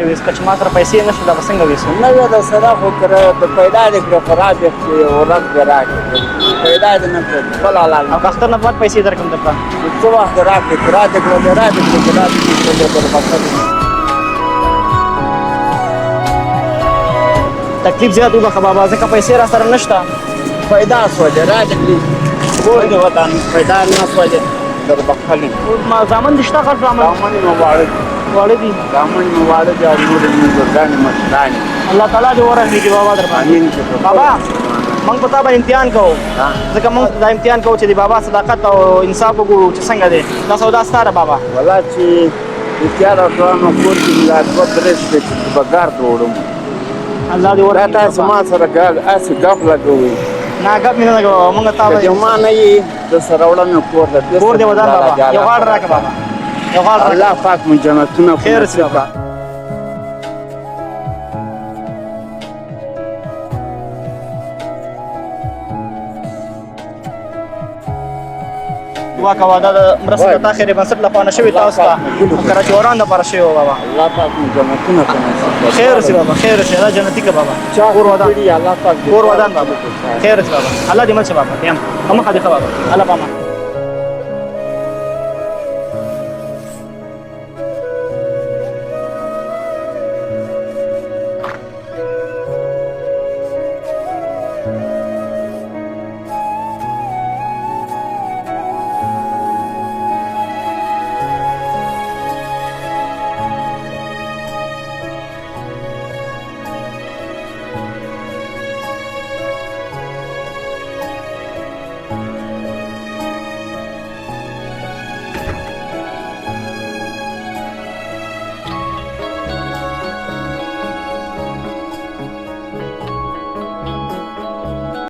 ویس که چې ما سره پیسې نشته دا به څنګه ویسو نه وي د سره خو کړه د پیدا دې کړه خراب دې کړې ورځ دې راکړې پیدا دې نه کړې خپل حلال او که اختر نه بعد پیسې درکړم درته څه وخت راکړې کرا دې کړه دې را دې کړه کرا دې کړه دې بخښه تکلیف زیات وبخه بابا ځکه پیسې را سره نشته پیدا شو دې را دې کړې کور دې ودان پیدا نه شو دې در بخښلې ما زامن دې شته غټ زامن دامن مو واړه واړه دي دامن مو واړه دي او نور دې ګرځانې مشرانې الله تعالی دې ورحمېږي بابا در باندې امين بابا موږ په تا باندې امتحان کوو ځکه موږ دا امتحان کوو چې د بابا صداقت او انصاف وګورو چې څنګه دی دا سودا ستا ده بابا والله چې اختیار وکړه نو کور کې ملا دوه درې شپې چې به ګارد وړم الله دې دا ورحمېږي تاسو ما سره هسې ګپ لګوئ نه ګپ مې نه لګوه موږ تا که باندې جما نه یې د سره وړم یې کور ته کور دې ودان بابا یو غاړه راکړه بابا یو غاړه راکړه الله پاک مو جنتونه خیر شي بابا دعا کوه دا د مرستې د تا خیري بنسټ لپاره نه شوې تاسو ته کراچیواران دپاره شوې وه بابا الله پاک مو جنتونه خیر شي بابا خیر شي دا جنتي که بابا کور ودان الله پاک کور ودان بابا خیر شي بابا الله دې مل شي بابا یم مخه دې ښه بابا الله پامان